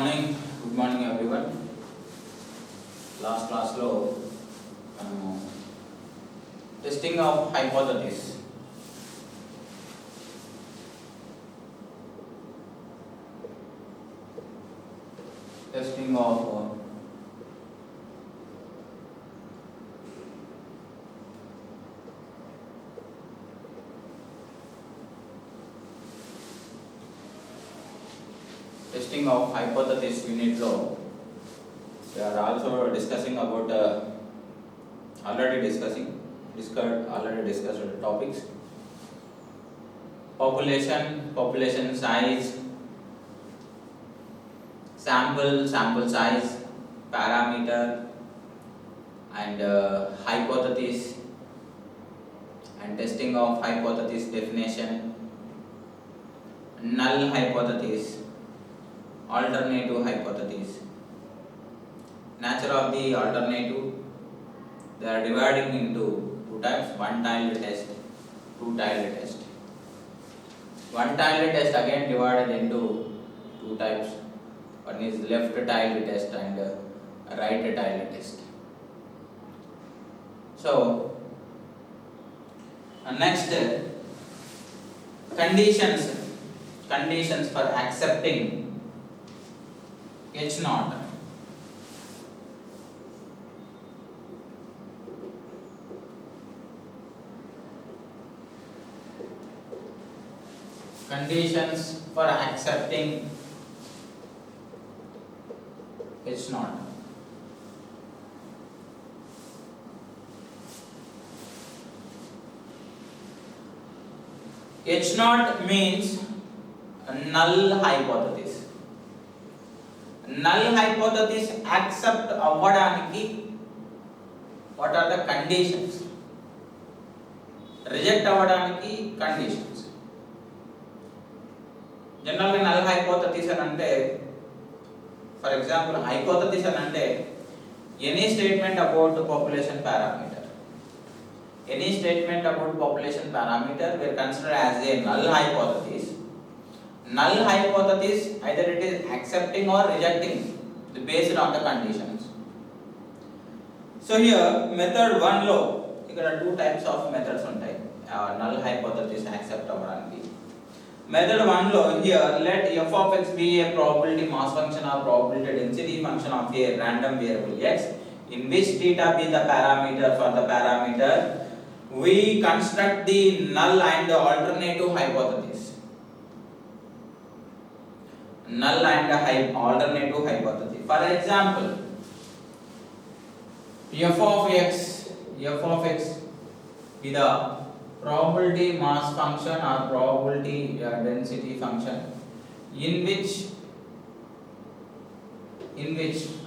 Good morning everyone. Last class lo testing of hypothesis. Testing of testing of hypothesis unit lo we are also discussing about already discussed topics: population size, sample size, parameter, and hypothesis, and testing of hypothesis definition, null hypothesis, alternative hypothesis. Nature of the alternative: they are dividing into two types: one-tiled test, two-tiled test. One-tiled test again divided into two types. One is left-tiled test and right-tiled test. So next, conditions for accepting H0. Conditions for accepting H0. H0 means null hypothesis. Null hypothesis accept avvadaniki what are the conditions? Reject avvadaniki conditions. Generally null hypothesis ante, for example, hypothesis ante any statement about population parameter. Any statement about population parameter we consider as a null hypothesis. Null hypothesis either it is accepting or rejecting based on the conditions. So here method 1 lo ikkada two types of methods untai null hypothesis accept avvadaniki. Method 1 lo here let f of x be a probability mass function or probability density function of a random variable x in which theta be the parameter. For the parameter we construct the null and the alternative hypothesis. Null and alternative hypothesis. For example, f of x be the probability mass function or probability density function in which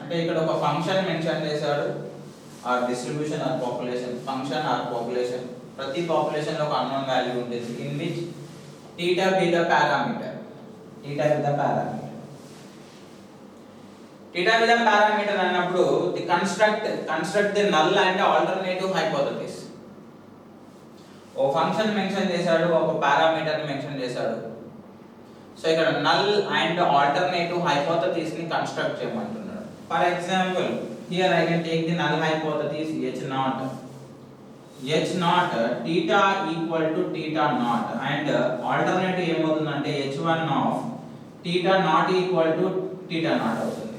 అంటే ఇక్కడ ఒక function mention చేశాడు or distribution or population function or population ప్రతి population లో ఒక unknown value ఉంటుంది in which theta be the parameter. Theta be the parameter అన్నప్పుడు the construct the null and alternative hypothesis. ఓ ఫంక్షన్ మెన్షన్ చేశాడు, ఒక parameter mention చేశాడు. So ఇక్కడ నల్ అండ్ ఆల్టర్నేటివ్ హైపోథసిస్ ని కన్స్ట్రక్ట్ చేయమంటున్నాడు. For example here I can take the null hypothesis H0 theta equal to theta naught and alternative ఏమవుతుందంటే H1 of theta not equal to theta naught అవుతుంది.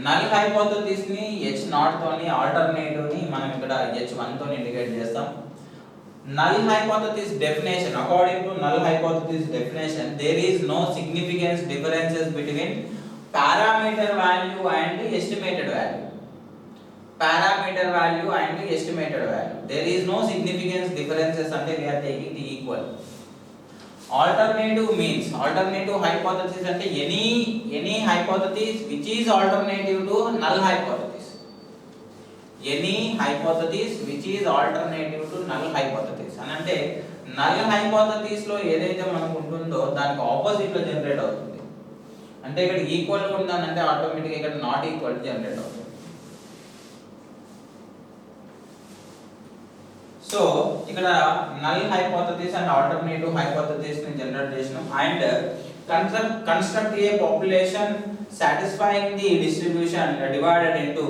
Null hypothesis ని H0 తోని, alternative ని మనం ఇక్కడ H1 తోని indicate చేస్తాం. Null hypothesis definition: according to null hypothesis definition, there is no significant differences between parameter value and estimated value. Parameter value and estimated value. There is no significant differences until we are taking the equal. Alternative means alternative hypothesis ante any hypothesis which is alternative to null hypothesis. Any hypothesis which is alternative to null hypothesis అని అంటే null hypothesis లో ఏదైతే మనకు ఉంటుందో దానికి opposite లో generate అవుతుంది. అంటే ఇక్కడ ఈక్వల్ గా ఉందనంటే ఆటోమేటిక్ గా ఇక్కడ నాట్ ఈక్వల్ జనరేట్ అవుతుంది. సో ఇక్కడ null hypothesis and alternative hypothesis ని జనరేట్ చేసినాం. And construct a population satisfying the distribution divided into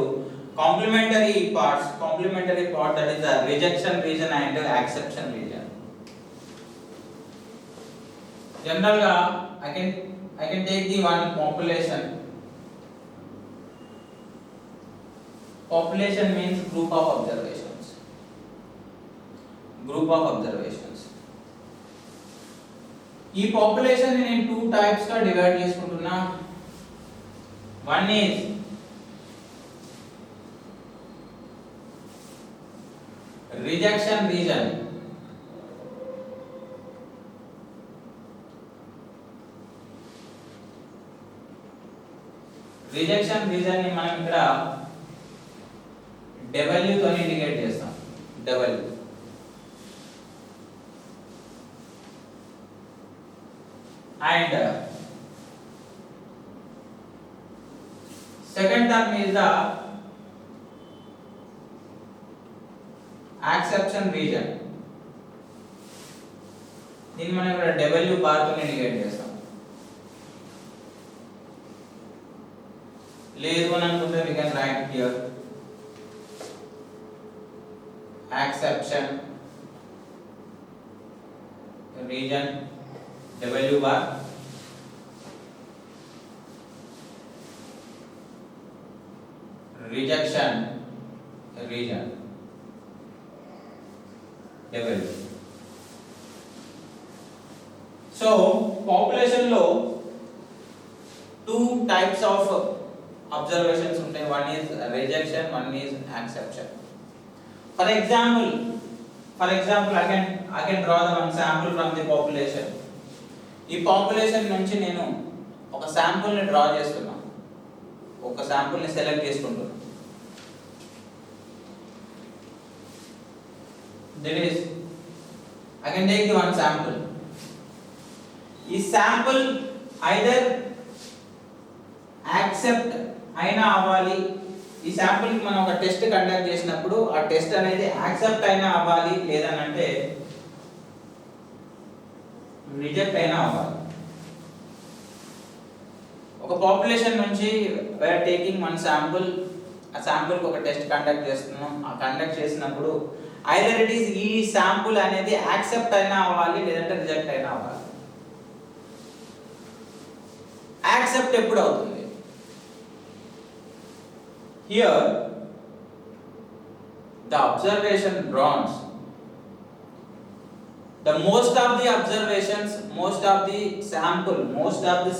complementary parts. Complementary part, that is the rejection region and acception region. Generally, I can take the one population. Population means group of observations. Group of observations. ఈ population ని నేను 2 types గా divide చేసుకుంటున్నా. One is rejection reason. Rejection reason ని మనం ఇక్కడ W తో indicate చేస్తాం. W. And second term is the acception region. దీన్ని మనం ఇక్కడ W బార్ తో ఇండికేట్ చేస్తాం. లేదు అని అనుకుంటే we can write here acception region W bar. Rejection region W. So population లో 2 types of observations ఉంటాయి. One is rejection, one is acception. For example, I can draw the one sample from the population. ఈ population నుంచి నేను ఒక sample ని draw చేస్తున్నా. ఒక sample ని సెలెక్ట్ చేసుకుంటున్నా. That is, I can take the one sample. ఈ శాంపుల్ either accept అయినా అవ్వాలి. ఈ శాంపుల్ కి మనం ఒక టెస్ట్ కండక్ట్ చేసినప్పుడు ఆ టెస్ట్ అనేది యాక్సెప్ట్ అయినా అవ్వాలి, లేదనంటే రిజెక్ట్ అయినా అవ్వాలి. ఒక పాపులేషన్ నుంచి వేర్ టేకింగ్ వన్ శాంపుల్, ఆ శాంపుల్ కి ఒక టెస్ట్ కండక్ట్ చేస్తున్నాం. ఆ కండక్ట్ చేసినప్పుడు ఐదర్ ఇట్ ఈస్ ఈ శాంపుల్ అనేది యాక్సెప్ట్ అయినా అవ్వాలి, లేదంటే రిజెక్ట్ అయినా అవ్వాలి. యాక్సెప్ట్ ఎప్పుడు అవుతుంది? Here the observation bronze, the most of the observations, most of the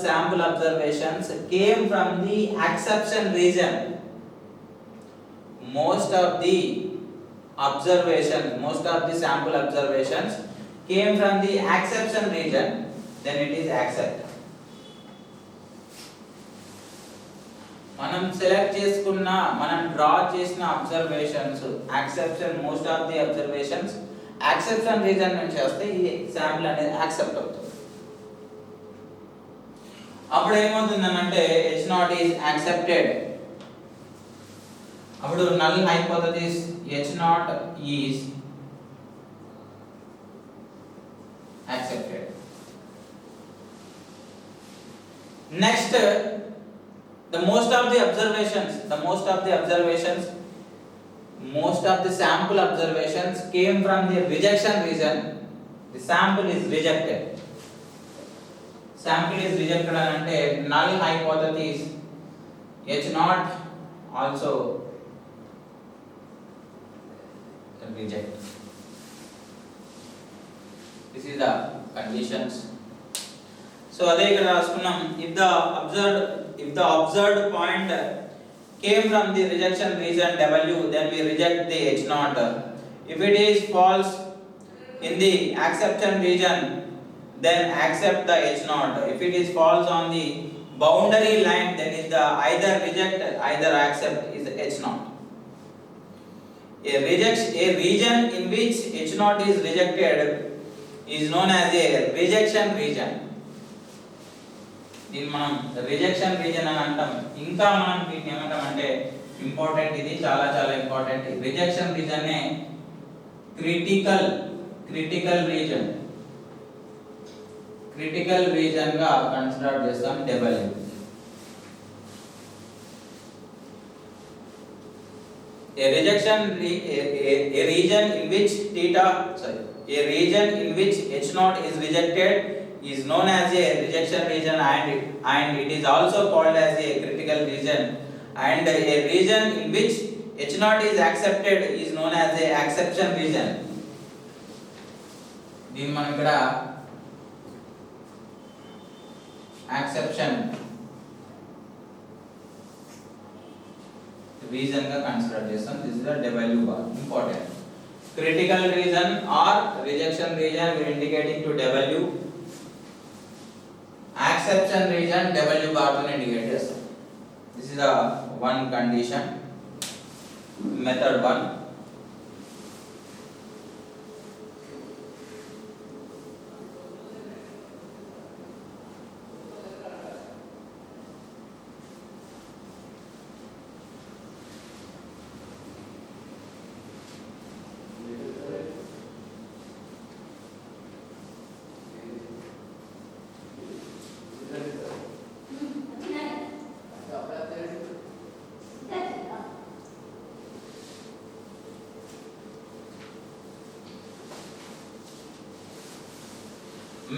sample observations came from the acception region. Most of the sample observations came from the acception region, then it is accept. మనం select చేసుకున్న, మనం draw చేసిన observations యాక్సెప్షన్, most of the observations యాక్సెప్షన్ reason నుంచి వస్తే ఈ sample అనేది accept అవుతుంది. అప్పుడు ఏమవుతుందనంటే H0 is accepted. అప్పుడు null hypothesis H0 is accepted. Next, the most of the sample observations came from the rejection region. The sample is rejected. అంటే null hypothesis H0 also reject. This is the conditions. So అదే ఇక్కడ రాసుకున్నాం. If the observed point came from the rejection region W, then we reject the H0. If it is false in the acceptation region, then accept the H0. If it is false on the boundary line, then is the either reject either accept is H0. A region in which H0 is rejected is known as a rejection region. దీన్ని మనం rejection reason అని అంటాం. ఇంకా మనం దీన్ని ఏమంటామంటే important, ఇది చాలా చాలా ఇంపార్టెంట్. రిజెక్షన్ రీజన్ నే క్రిటికల్ రీజన్. క్రిటికల్ రీజన్ గా కన్సిడర్ చేస్తాం W. A region in which a region in which H0 is rejected is known as a rejection region, and it is also called as a critical region, and a region in which H0 is accepted is known as a acception region. దీన్ని మనం ఇక్కడ acception region గా consider చేస్తాం. This is the W bar. Important. Critical reason or rejection reason we are indicating to W. Acception region W bar తో indicate చేస్తాం. This is the one condition. Method 1.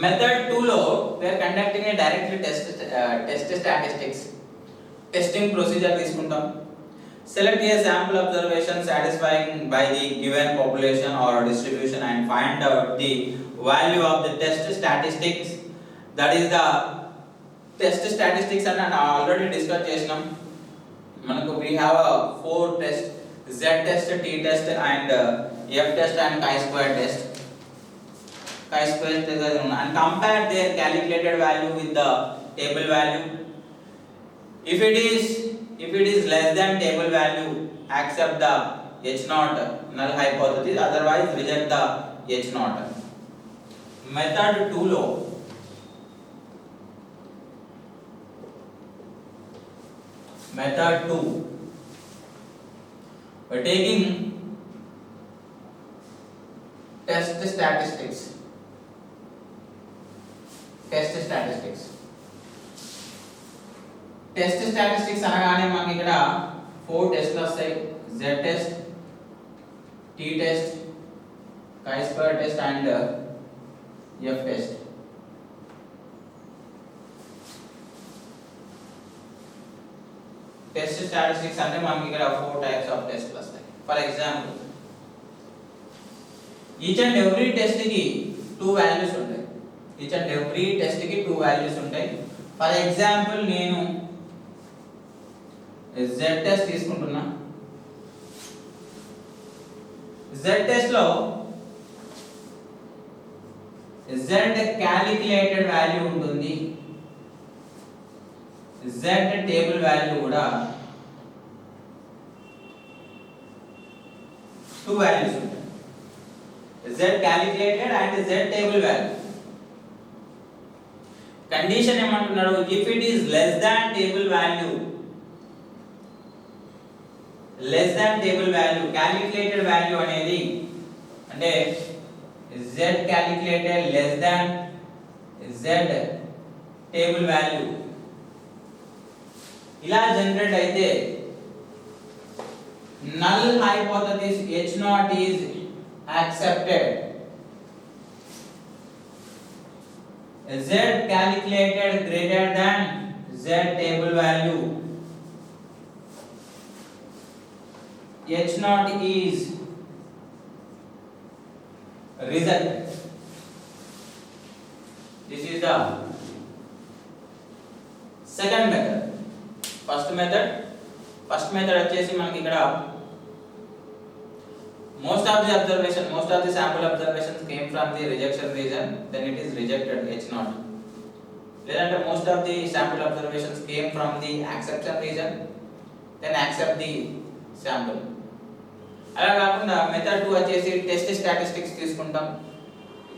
Method 2 లో we are conducting a directly test statistics testing procedure తీసుకుంటాం. Select a sample observation satisfying by the given population or distribution and find out the value of the test statistics. That is the test statistics and already discuss చేసినాం. మనకు we have a 4 test, Z test, T test and F test and chi-square test. Chi-square test and compare their calculated value with the table value. If it is less than table value, accept the H0 null hypothesis, otherwise reject the H0. Method 2 లో method 2 we are taking test statistics. Test statistics అనగానే మనకి ఇక్కడ 4 టెస్ట్లు వస్తాయి. Z test, T test, chi-square test and F test. Test statistics అంటే మనకి ఇక్కడ 4 types of టెస్ట్లు వస్తాయి. For example each and every test కి 2 వాల్యూస్ ఉంటాయి. ఈచ్ అండ్ ఎవ్రీ టెస్ట్ కి 2 వాల్యూస్ ఉంటాయి. ఫర్ ఎగ్జాంపుల్ నేను Z టెస్ట్ తీసుకుంటున్నా. Z టెస్ట్ లో Z క్యాలిక్యులేటెడ్ వాల్యూ ఉంటుంది. Z టేబుల్ వాల్యూ కూడా 2 వాల్యూస్ ఉంటాయి. Z calculated and Z table value. Condition ఏమంటున్నాడు? If it is less than table value, calculated value అనేది అంటే Z calculated less than Z table value ఇలా generate అయితే null hypothesis H0 is accepted. Z calculated greater than Z table value, H0 is rejected. This is the second method. First method వచ్చేసి మనకి ఇక్కడ most of the sample observations came from the rejection region, then it is rejected H0. లేదంటే most of the sample observations came from the acception region, then accept the sample. అలా కాకుండా method 2 వచ్చేసి test statistics తీసుకుంటాం.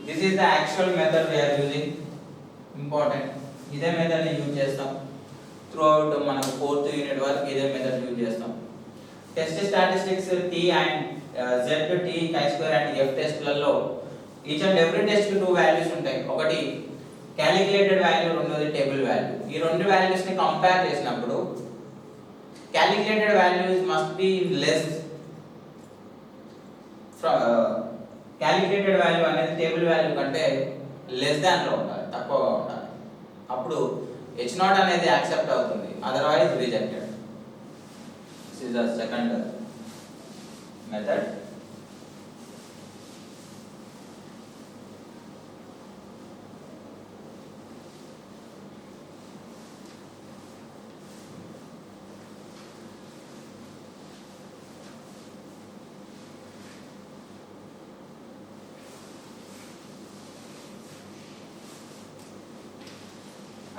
This is the actual method we are using. Important. ఇదే method ని use చేస్తాం throughout మనకు 4th unit వరకు ఇదే మెథడ్ యూజ్ చేస్తాం. Test statistics T and Z, T, chi-square and F టెస్ట్లలో ఈచ్ అండ్ ఎవ్రీ టెస్ట్ కి 2 వాల్యూస్ ఉంటాయి. ఒకటి క్యాలిక్యులేటెడ్ వాల్యూ, రెండోది టేబుల్ వాల్యూ. ఈ రెండు వాల్యూస్ ని కంపేర్ చేసినప్పుడు calculated values must be less calculated value అనేది టేబుల్ వాల్యూ కంటే లెస్ దాన్ లో ఉండాలి, తక్కువగా ఉండాలి. అప్పుడు H0 అనేది యాక్సెప్ట్ అవుతుంది, otherwise rejected. This is the second method.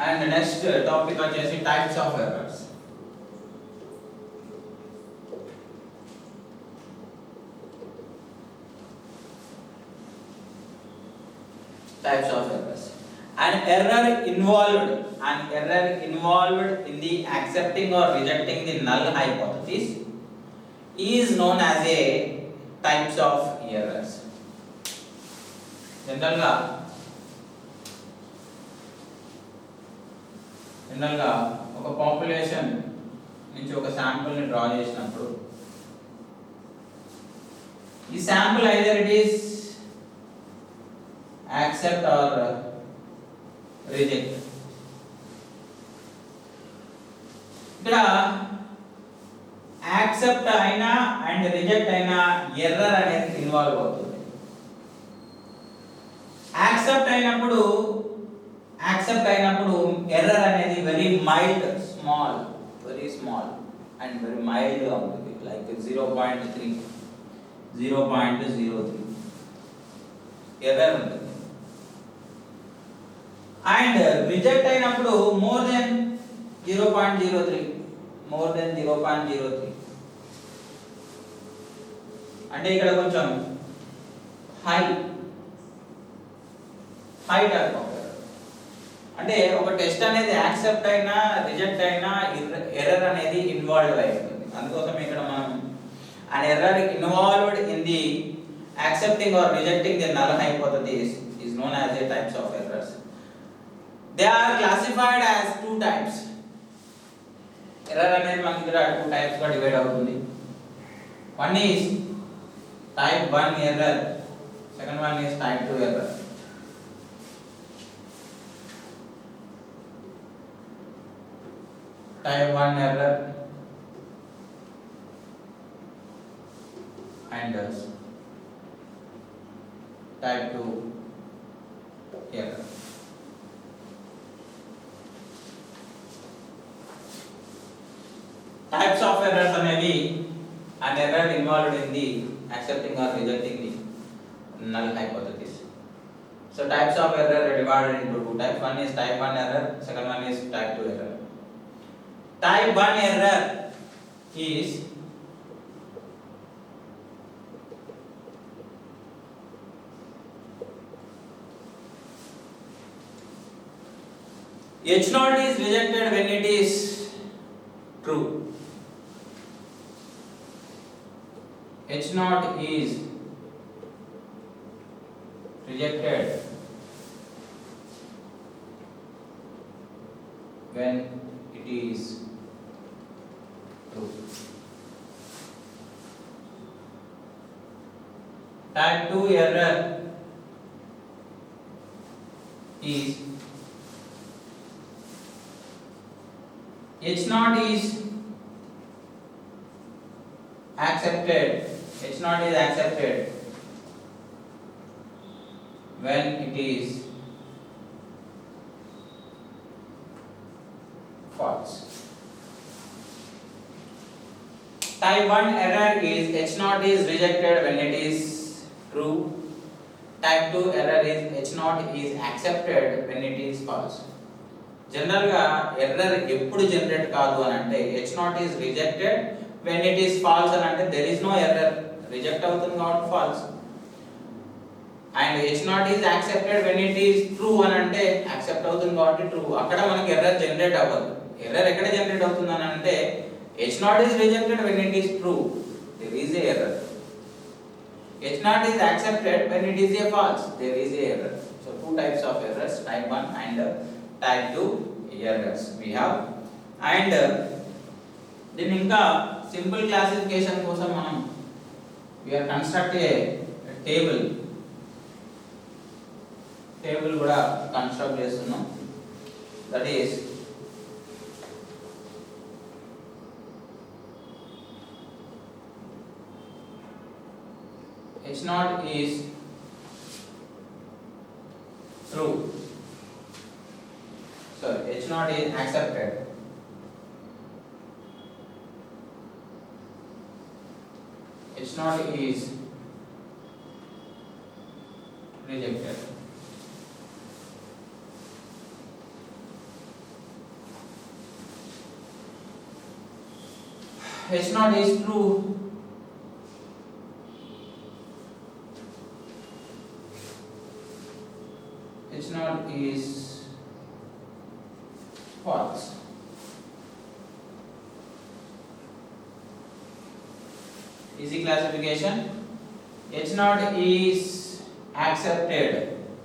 And the next topic వచ్చేసి types of errors. Types of errors. An error involved in the accepting or rejecting the null hypothesis is known as a types of errors. జనరల్గా ఒక population నుంచి ఒక sample ని draw చేసినప్పుడు ఈ sample either it is accept or reject. ఇక్కడ accept అయినా and reject అయినా ఎర్రర్ అనేది ఇన్వాల్వ్ అవుతుంది. యాక్సెప్ట్ అయినప్పుడు ఎర్రర్ అనేది very mild, very small and very mild గా ఉంటుంది, లైక్ 0.3 0.03 ఎర్రర్ ఉంటుంది. అండ్ రిజెక్ట్ అయినప్పుడు మోర్ దెన్ 0.03 అంటే ఇక్కడ కొంచెం హై టైప్ ఆఫ్ ఎర్రర్. అంటే ఒక టెస్ట్ అనేది యాక్సెప్ట్ అయినా రిజెక్ట్ అయినా ఎర్రర్ అనేది ఇన్వాల్వ్ అయి ఉంటుంది. అందుకోసం ఇక్కడ మనం an error involved in the accepting or rejecting the null hypothesis is known as a types of errors. They are classified as two types. Error అనేది మనకి ఇక్కడ two types గా డివైడ్ అవుతుంది. One is type 1 error, second one is type 2 error. Type 1 error and type 2 error. Types of errors అనేవి an error involved in the accepting or rejecting the null hypothesis. So types of error are divided into two types. One is type 1 error, second one is type 2 error. Type 1 error is H0 is rejected when it is true. H0 is rejected when it is true. Type 2 error is H0 is accepted when it is false. Type 1 error is H0 is rejected when it is true. Type 2 error is H0 is accepted when it is false. General గా error ఎప్పుడు generate కాదు అని అంటే H0 is rejected when it is false అని అంటే there is no error, reject అవుతుంది కాబట్టి false. And H0 is accepted when it is true అని అంటే యాక్సెప్ట్ అవుతుంది కాబట్టి true. అక్కడ మనకి ఎర్రర్ జనరేట్ అవ్వదు. ఎర్రర్ ఎక్కడ జనరేట్ అవుతుంది అని అంటే H0 is rejected when it is true, there is a error. H0 is accepted when it is a false, there is a error. So two types of errors, type 1 and type 2 errors we have. And then ఇంకా simple classification కోసం మనం we are construct a table కూడా construct చేస్తున్నాం. That is H0 is true. So H0 is accepted. H0 is rejected. H0 is true. H0 is false. Easy classification. H0 is accepted.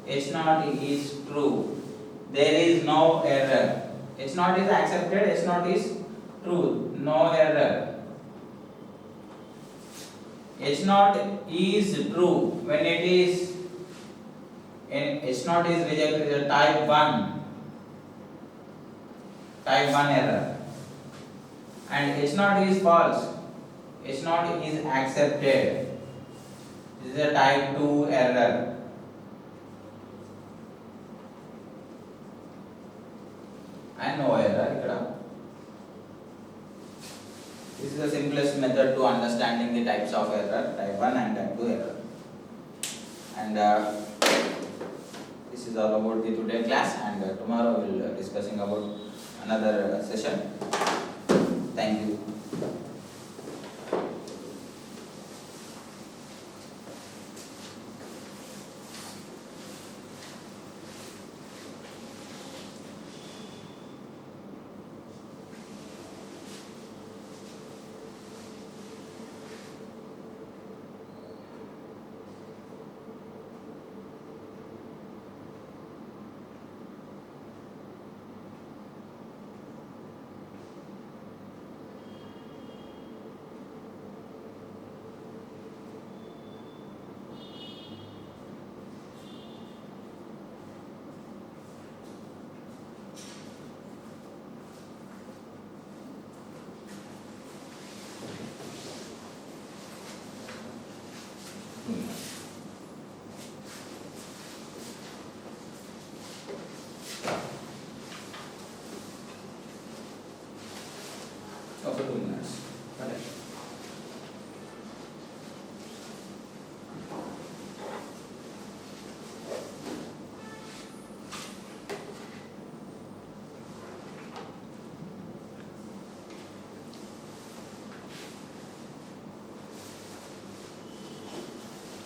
H0 is true. There is no error. H0 is accepted. H0 is true. No error. H0 is true when it is H0 is rejected, type 1 error, and H0 is false. H0 is accepted. This is a type 2 error. And no error ikkada. This is the simplest method to understanding the types of error, type 1 and type 2 error. And this is all about the today class, and tomorrow we will discussing about another session. Thank you. Okay, 2 minutes. Correct.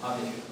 Okay.